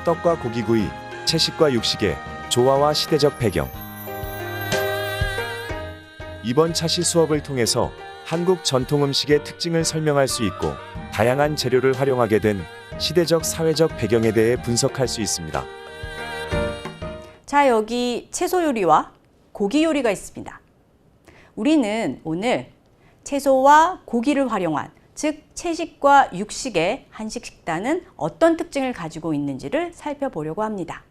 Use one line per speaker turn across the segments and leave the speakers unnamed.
떡과 고기구이, 채식과 육식의 조화와 시대적 배경. 이번 차시 수업을 통해서 한국 전통 음식의 특징을 설명할 수 있고 다양한 재료를 활용하게 된 시대적 사회적 배경에 대해 분석할 수 있습니다.
자, 여기 채소 요리와 고기 요리가 있습니다. 우리는 오늘 채소와 고기를 활용한, 즉 채식과 육식의 한식 식단은 어떤 특징을 가지고 있는지를 살펴보려고 합니다.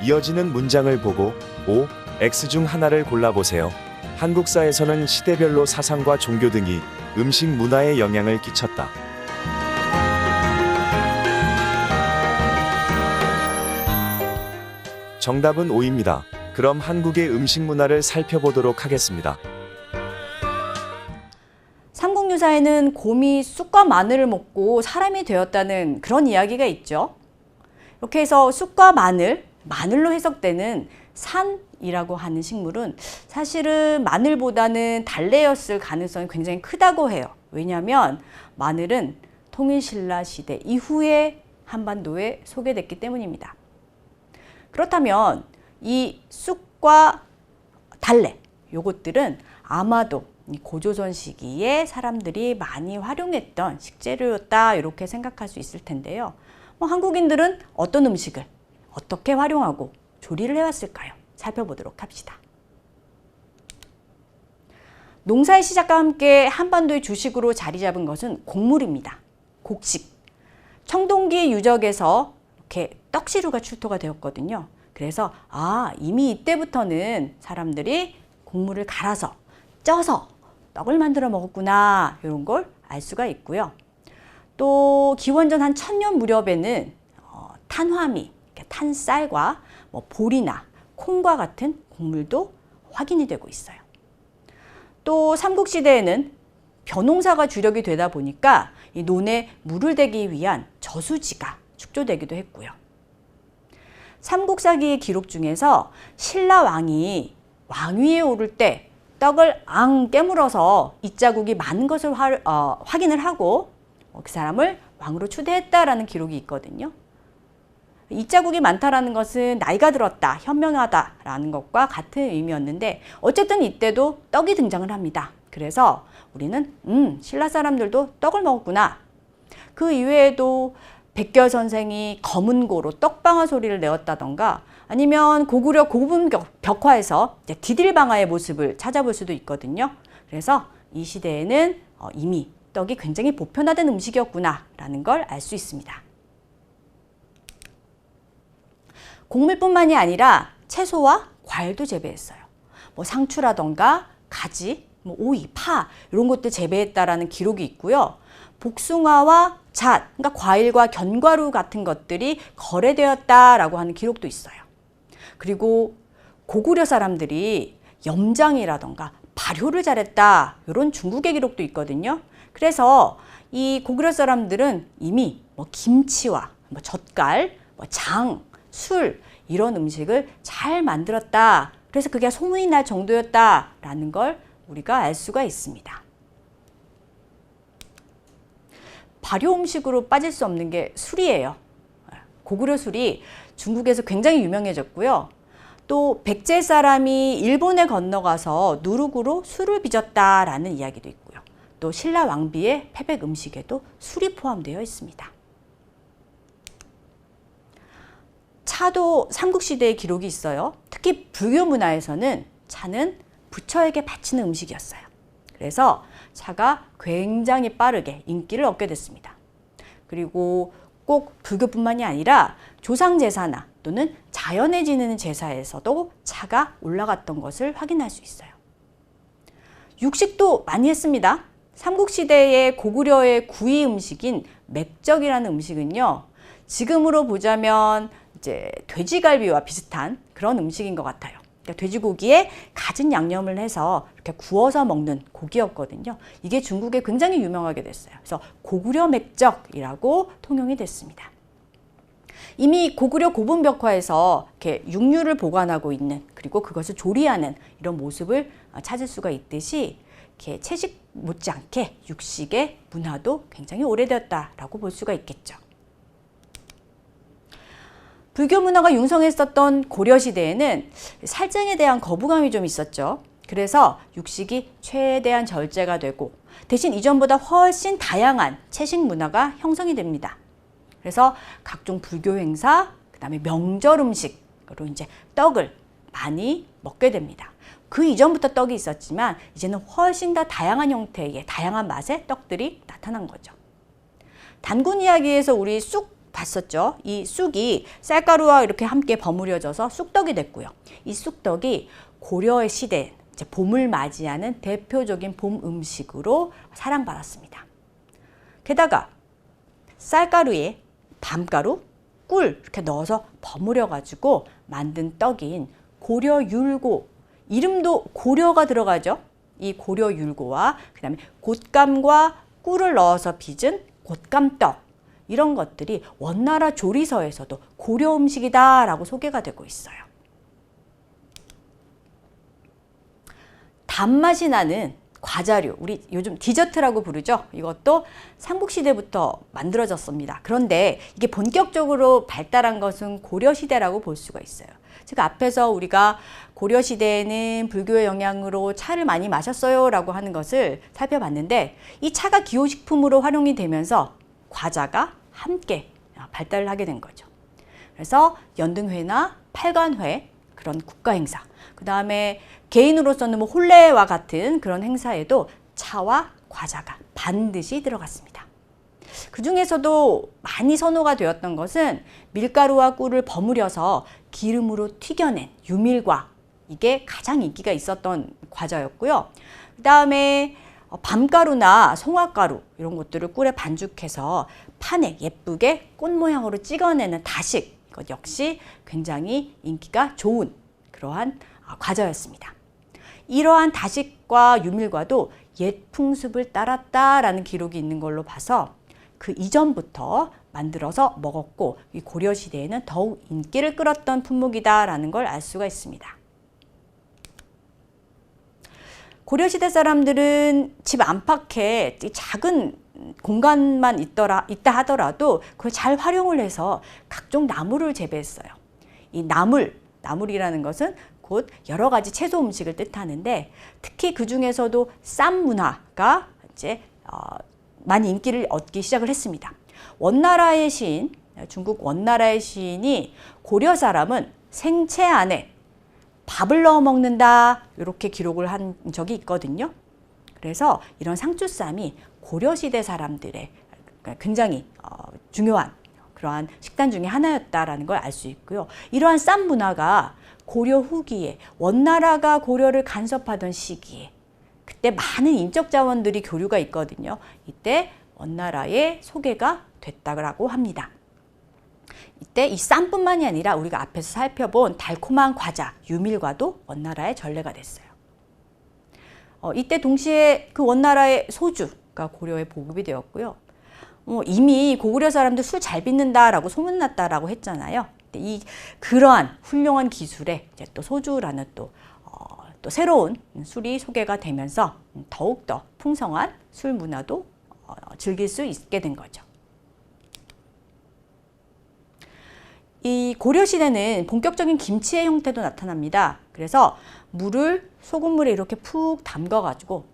이어지는 문장을 보고 O, X 중 하나를 골라보세요. 한국사에서는 시대별로 사상과 종교 등이 음식 문화에 영향을 끼쳤다. 정답은 O입니다. 그럼 한국의 음식 문화를 살펴보도록 하겠습니다.
삼국유사에는 곰이 쑥과 마늘을 먹고 사람이 되었다는 그런 이야기가 있죠. 이렇게 해서 쑥과 마늘로 해석되는 산이라고 하는 식물은 사실은 마늘보다는 달래였을 가능성이 굉장히 크다고 해요. 왜냐하면 마늘은 통일신라 시대 이후에 한반도에 소개됐기 때문입니다. 그렇다면 이 쑥과 달래, 요것들은 아마도 이 고조선 시기에 사람들이 많이 활용했던 식재료였다, 이렇게 생각할 수 있을 텐데요. 한국인들은 어떤 음식을 어떻게 활용하고 조리를 해왔을까요? 살펴보도록 합시다. 농사의 시작과 함께 한반도의 주식으로 자리 잡은 것은 곡물입니다. 곡식. 청동기 유적에서 이렇게 떡시루가 출토가 되었거든요. 그래서 이미 이때부터는 사람들이 곡물을 갈아서 쪄서 떡을 만들어 먹었구나, 이런 걸 알 수가 있고요. 또 기원전 한 1000년 무렵에는 탄화미, 탄쌀과 보리나 콩과 같은 곡물도 확인이 되고 있어요. 또 삼국시대에는 벼농사가 주력이 되다 보니까 이 논에 물을 대기 위한 저수지가 축조되기도 했고요. 삼국사기의 기록 중에서 신라 왕이 왕위에 오를 때 떡을 깨물어서 잇자국이 많은 것을 확인을 하고 그 사람을 왕으로 추대했다라는 기록이 있거든요. 잇자국이 많다라는 것은 나이가 들었다, 현명하다라는 것과 같은 의미였는데 어쨌든 이때도 떡이 등장을 합니다. 그래서 우리는 신라 사람들도 떡을 먹었구나. 그 이외에도 백결 선생이 검은고로 떡방아 소리를 내었다던가 아니면 고구려 고분 벽화에서 디딜방아의 모습을 찾아볼 수도 있거든요. 그래서 이 시대에는 이미 떡이 굉장히 보편화된 음식이었구나라는 걸 알 수 있습니다. 곡물뿐만이 아니라 채소와 과일도 재배했어요. 뭐 상추라던가 가지, 뭐 오이, 파 이런 것도 재배했다라는 기록이 있고요. 복숭아와 잣, 그러니까 과일과 견과류 같은 것들이 거래되었다라고 하는 기록도 있어요. 그리고 고구려 사람들이 염장이라던가 발효를 잘했다 이런 중국의 기록도 있거든요. 그래서 이 고구려 사람들은 이미 뭐 김치와 뭐 젓갈, 뭐 장, 술 이런 음식을 잘 만들었다. 그래서 그게 소문이 날 정도였다라는 걸 우리가 알 수가 있습니다. 발효 음식으로 빠질 수 없는 게 술이에요. 고구려 술이 중국에서 굉장히 유명해졌고요. 또 백제 사람이 일본에 건너가서 누룩으로 술을 빚었다라는 이야기도 있고요. 또 신라 왕비의 패백 음식에도 술이 포함되어 있습니다. 차도 삼국시대의 기록이 있어요. 특히 불교 문화에서는 차는 부처에게 바치는 음식이었어요. 그래서 차가 굉장히 빠르게 인기를 얻게 됐습니다. 그리고 꼭 불교뿐만이 아니라 조상제사나 또는 자연에 지내는 제사에서도 차가 올라갔던 것을 확인할 수 있어요. 육식도 많이 했습니다. 삼국시대의 고구려의 구이 음식인 맥적이라는 음식은요, 지금으로 보자면 이제 돼지갈비와 비슷한 그런 음식인 것 같아요. 그러니까 돼지고기에 갖은 양념을 해서 이렇게 구워서 먹는 고기였거든요. 이게 중국에 굉장히 유명하게 됐어요. 그래서 고구려 맥적이라고 통용이 됐습니다. 이미 고구려 고분벽화에서 이렇게 육류를 보관하고 있는, 그리고 그것을 조리하는 이런 모습을 찾을 수가 있듯이 이렇게 채식 못지않게 육식의 문화도 굉장히 오래되었다라고 볼 수가 있겠죠. 불교 문화가 융성했었던 고려시대에는 살증에 대한 거부감이 좀 있었죠. 그래서 육식이 최대한 절제가 되고 대신 이전보다 훨씬 다양한 채식 문화가 형성이 됩니다. 그래서 각종 불교 행사, 그다음에 명절 음식으로 이제 떡을 많이 먹게 됩니다. 그 이전부터 떡이 있었지만 이제는 훨씬 더 다양한 형태의 다양한 맛의 떡들이 나타난 거죠. 단군 이야기에서 우리 쑥 봤었죠. 이 쑥이 쌀가루와 이렇게 함께 버무려져서 쑥떡이 됐고요. 이 쑥떡이 고려의 시대, 이제 봄을 맞이하는 대표적인 봄 음식으로 사랑받았습니다. 게다가 쌀가루에 밤가루, 꿀 이렇게 넣어서 버무려 가지고 만든 떡인 고려율고, 이름도 고려가 들어가죠. 이 고려율고와 그다음에 곶감과 꿀을 넣어서 빚은 곶감떡, 이런 것들이 원나라 조리서에서도 고려 음식이다라고 소개가 되고 있어요. 단맛이 나는 과자류, 우리 요즘 디저트라고 부르죠. 이것도 삼국시대부터 만들어졌습니다. 그런데 이게 본격적으로 발달한 것은 고려시대라고 볼 수가 있어요. 즉 앞에서 우리가 고려시대에는 불교의 영향으로 차를 많이 마셨어요 라고 하는 것을 살펴봤는데, 이 차가 기호식품으로 활용이 되면서 과자가 함께 발달을 하게 된 거죠. 그래서 연등회나 팔관회, 그런 국가행사, 그 다음에 개인으로서는 뭐 혼례와 같은 그런 행사에도 차와 과자가 반드시 들어갔습니다. 그 중에서도 많이 선호가 되었던 것은 밀가루와 꿀을 버무려서 기름으로 튀겨낸 유밀과, 이게 가장 인기가 있었던 과자였고요. 그 다음에 밤가루나 송화가루 이런 것들을 꿀에 반죽해서 판에 예쁘게 꽃 모양으로 찍어내는 다식, 이것 역시 굉장히 인기가 좋은 그러한 과자였습니다. 이러한 다식과 유밀과도 옛 풍습을 따랐다라는 기록이 있는 걸로 봐서 그 이전부터 만들어서 먹었고, 이 고려시대에는 더욱 인기를 끌었던 품목이다라는 걸 알 수가 있습니다. 고려시대 사람들은 집 안팎에 작은 공간만 있다 하더라도 그걸 잘 활용을 해서 각종 나물을 재배했어요. 이 나물이라는 것은 곧 여러 가지 채소 음식을 뜻하는데, 특히 그 중에서도 쌈 문화가 이제 많이 인기를 얻기 시작을 했습니다. 원나라의 시인, 중국 원나라의 시인이 고려 사람은 생채 안에 밥을 넣어 먹는다 이렇게 기록을 한 적이 있거든요. 그래서 이런 상추쌈이 고려시대 사람들의 굉장히 중요한 그러한 식단 중에 하나였다라는 걸 알 수 있고요. 이러한 쌈 문화가 고려 후기에 원나라가 고려를 간섭하던 시기에 그때 많은 인적 자원들이 교류가 있거든요. 이때 원나라의 소개가 됐다고 합니다. 이때 이 쌈뿐만이 아니라 우리가 앞에서 살펴본 달콤한 과자, 유밀과도 원나라의 전례가 됐어요. 이때 동시에 그 원나라의 소주가 고려에 보급이 되었고요. 이미 고구려 사람들 술 잘 빚는다라고 소문났다라고 했잖아요. 그러한 훌륭한 기술에 이제 또 소주라는 또 새로운 술이 소개가 되면서 더욱더 풍성한 술 문화도 즐길 수 있게 된 거죠. 이 고려시대는 본격적인 김치의 형태도 나타납니다. 그래서 물을 소금물에 이렇게 푹 담가가지고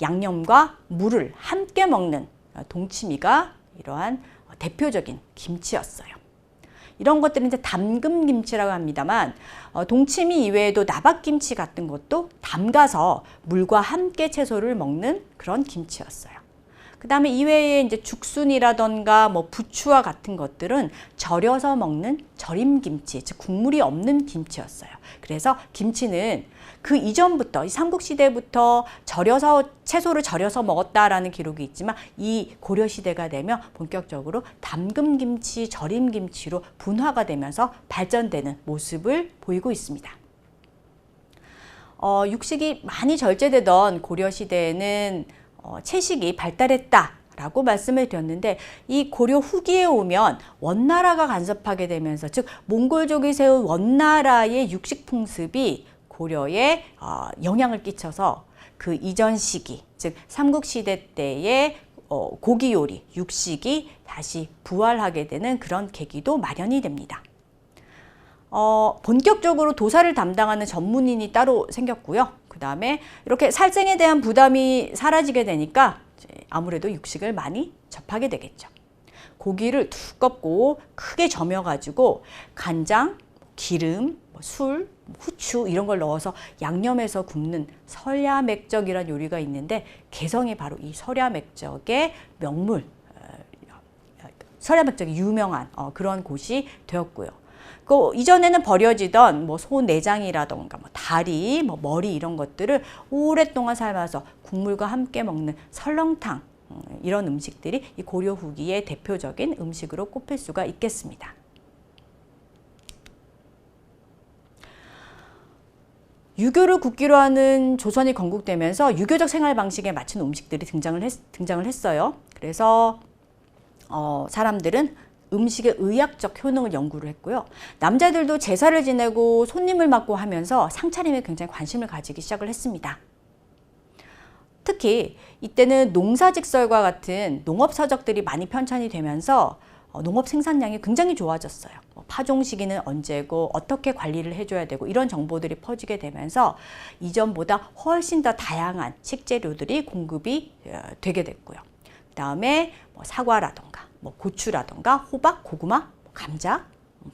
양념과 물을 함께 먹는 동치미가 이러한 대표적인 김치였어요. 이런 것들은 이제 담금김치라고 합니다만 동치미 이외에도 나박김치 같은 것도 담가서 물과 함께 채소를 먹는 그런 김치였어요. 그 다음에 이외에 이제 죽순이라던가 뭐 부추와 같은 것들은 절여서 먹는 절임김치, 즉 국물이 없는 김치였어요. 그래서 김치는 그 이전부터 이 삼국시대부터 채소를 절여서 먹었다라는 기록이 있지만 이 고려시대가 되면 본격적으로 담금김치, 절임김치로 분화가 되면서 발전되는 모습을 보이고 있습니다. 육식이 많이 절제되던 고려시대에는 채식이 발달했다라고 말씀을 드렸는데 이 고려 후기에 오면 원나라가 간섭하게 되면서 즉 몽골족이 세운 원나라의 육식 풍습이 고려에 영향을 끼쳐서 그 이전 시기 즉 삼국시대 때의 고기 요리, 육식이 다시 부활하게 되는 그런 계기도 마련이 됩니다. 본격적으로 도사를 담당하는 전문인이 따로 생겼고요. 그 다음에 이렇게 살생에 대한 부담이 사라지게 되니까 아무래도 육식을 많이 접하게 되겠죠. 고기를 두껍고 크게 저며가지고 간장, 기름, 술, 후추 이런 걸 넣어서 양념해서 굽는 설야맥적이라는 요리가 있는데 개성이 바로 이 설야맥적의 명물, 설야맥적이 유명한 그런 곳이 되었고요. 그 이전에는 버려지던 뭐 소 내장이라던가 뭐 다리, 뭐 머리 이런 것들을 오랫동안 삶아서 국물과 함께 먹는 설렁탕 이런 음식들이 이 고려 후기의 대표적인 음식으로 꼽힐 수가 있겠습니다. 유교를 국기로 하는 조선이 건국되면서 유교적 생활 방식에 맞춘 음식들이 등장을 했어요. 그래서 사람들은 음식의 의학적 효능을 연구를 했고요. 남자들도 제사를 지내고 손님을 맞고 하면서 상차림에 굉장히 관심을 가지기 시작을 했습니다. 특히 이때는 농사직설과 같은 농업 서적들이 많이 편찬이 되면서 농업 생산량이 굉장히 좋아졌어요. 파종 시기는 언제고 어떻게 관리를 해줘야 되고 이런 정보들이 퍼지게 되면서 이전보다 훨씬 더 다양한 식재료들이 공급이 되게 됐고요. 그 다음에 사과라던가 고추라던가 호박, 고구마, 감자,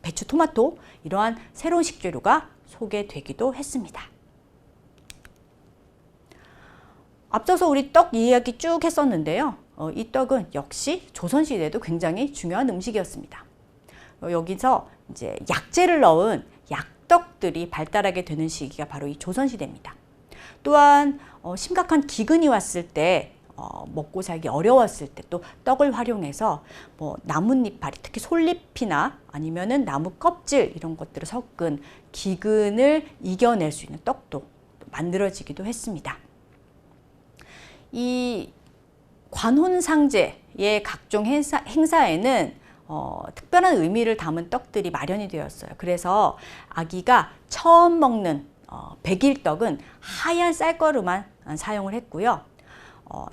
배추, 토마토 이러한 새로운 식재료가 소개되기도 했습니다. 앞서서 우리 떡 이야기 쭉 했었는데요. 이 떡은 역시 조선시대에도 굉장히 중요한 음식이었습니다. 여기서 이제 약재를 넣은 약떡들이 발달하게 되는 시기가 바로 이 조선시대입니다. 또한 심각한 기근이 왔을 때 먹고 살기 어려웠을 때 또 떡을 활용해서 나뭇잎파리 특히 솔잎이나 아니면은 나무 껍질 이런 것들을 섞은 기근을 이겨낼 수 있는 떡도 만들어지기도 했습니다. 이 관혼상제의 각종 행사에는 특별한 의미를 담은 떡들이 마련이 되었어요. 그래서 아기가 처음 먹는 백일떡은 하얀 쌀가루만 사용을 했고요.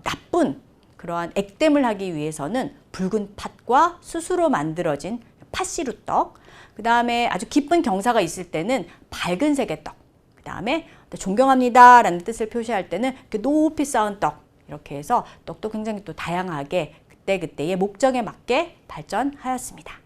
나쁜 그러한 액땜을 하기 위해서는 붉은 팥과 수수로 만들어진 팥시루떡, 그 다음에 아주 기쁜 경사가 있을 때는 밝은 색의 떡, 그 다음에 존경합니다 라는 뜻을 표시할 때는 이렇게 높이 쌓은 떡, 이렇게 해서 떡도 굉장히 또 다양하게 그때그때의 목적에 맞게 발전하였습니다.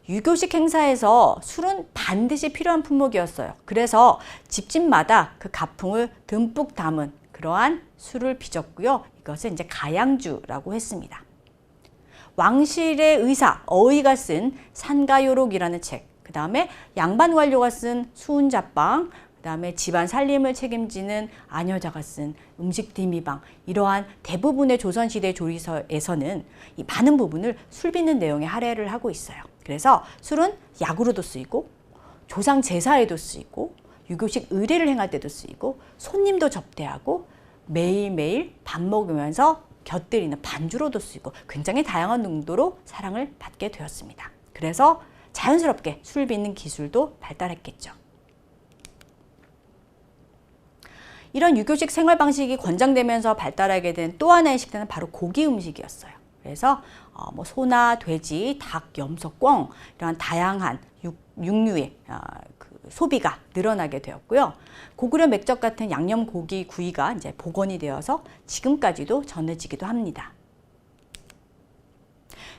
유교식 행사에서 술은 반드시 필요한 품목이었어요. 그래서 집집마다 그 가풍을 듬뿍 담은 그러한 술을 빚었고요. 이것을 이제 가양주라고 했습니다. 왕실의 의사 어의가 쓴 산가요록이라는 책, 그 다음에 양반 관료가 쓴 수은잡방, 그 다음에 집안 살림을 책임지는 아녀자가 쓴 음식디미방, 이러한 대부분의 조선시대 조리서에서는 이 많은 부분을 술 빚는 내용에 할애를 하고 있어요. 그래서 술은 약으로도 쓰이고 조상 제사에도 쓰이고 유교식 의례를 행할 때도 쓰이고 손님도 접대하고 매일매일 밥 먹으면서 곁들이는 반주로도 쓰이고 굉장히 다양한 용도로 사랑을 받게 되었습니다. 그래서 자연스럽게 술 빚는 기술도 발달했겠죠. 이런 유교식 생활 방식이 권장되면서 발달하게 된 또 하나의 식단은 바로 고기 음식이었어요. 그래서 뭐 소나 돼지, 닭, 염소, 꿩 이런 다양한 육류의 소비가 늘어나게 되었고요. 고구려 맥적 같은 양념 고기 구이가 이제 복원이 되어서 지금까지도 전해지기도 합니다.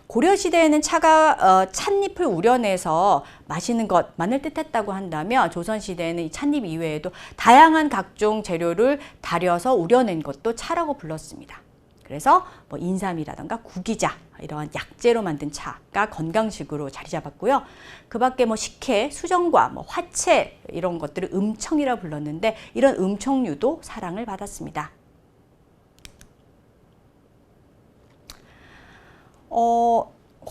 고려 시대에는 차가 찻잎을 우려내서 마시는 것만을 뜻했다고 한다면 조선 시대에는 이 찻잎 이외에도 다양한 각종 재료를 달여서 우려낸 것도 차라고 불렀습니다. 그래서 뭐 인삼이라든가 구기자 이러한 약재로 만든 차가 건강식으로 자리 잡았고요. 그 밖에 뭐 식혜, 수정과 뭐 화채 이런 것들을 음청이라 불렀는데 이런 음청류도 사랑을 받았습니다.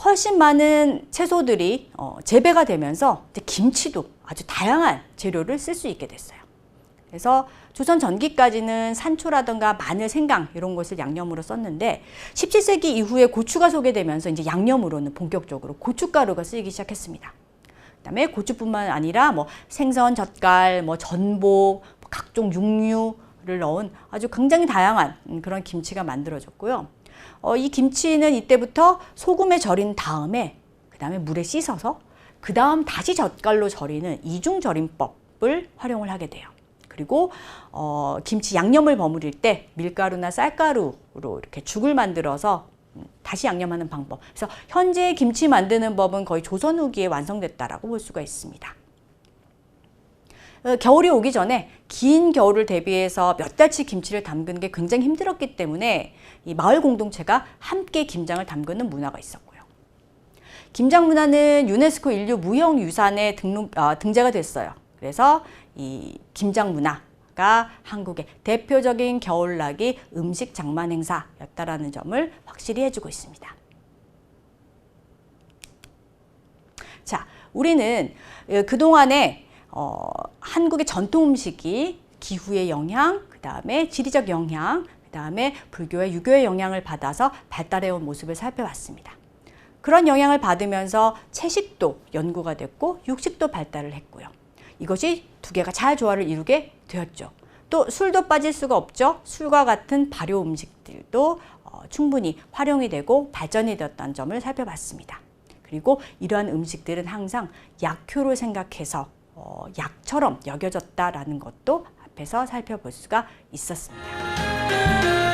훨씬 많은 채소들이 재배가 되면서 이제 김치도 아주 다양한 재료를 쓸 수 있게 됐어요. 그래서 조선 전기까지는 산초라든가 마늘, 생강 이런 것을 양념으로 썼는데 17세기 이후에 고추가 소개되면서 이제 양념으로는 본격적으로 고춧가루가 쓰이기 시작했습니다. 그다음에 고추뿐만 아니라 뭐 생선, 젓갈, 뭐 전복, 각종 육류를 넣은 아주 굉장히 다양한 그런 김치가 만들어졌고요. 이 김치는 이때부터 소금에 절인 다음에 그다음에 물에 씻어서 그다음 다시 젓갈로 절이는 이중절임법을 활용을 하게 돼요. 그리고 김치 양념을 버무릴 때 밀가루나 쌀가루로 이렇게 죽을 만들어서 다시 양념하는 방법. 그래서 현재 김치 만드는 법은 거의 조선 후기에 완성됐다라고 볼 수가 있습니다. 겨울이 오기 전에 긴 겨울을 대비해서 몇 달치 김치를 담그는 게 굉장히 힘들었기 때문에 이 마을 공동체가 함께 김장을 담그는 문화가 있었고요. 김장 문화는 유네스코 인류 무형유산에 등재가 됐어요. 그래서 이 김장 문화가 한국의 대표적인 겨울나기 음식 장만 행사였다라는 점을 확실히 해주고 있습니다. 자, 우리는 그동안에 한국의 전통 음식이 기후의 영향, 그 다음에 지리적 영향, 그 다음에 불교의 유교의 영향을 받아서 발달해온 모습을 살펴봤습니다. 그런 영향을 받으면서 채식도 연구가 됐고 육식도 발달을 했고요. 이것이 두 개가 잘 조화를 이루게 되었죠. 또 술도 빠질 수가 없죠. 술과 같은 발효 음식들도 충분히 활용이 되고 발전이 되었다는 점을 살펴봤습니다. 그리고 이러한 음식들은 항상 약효를 생각해서 약처럼 여겨졌다라는 것도 앞에서 살펴볼 수가 있었습니다.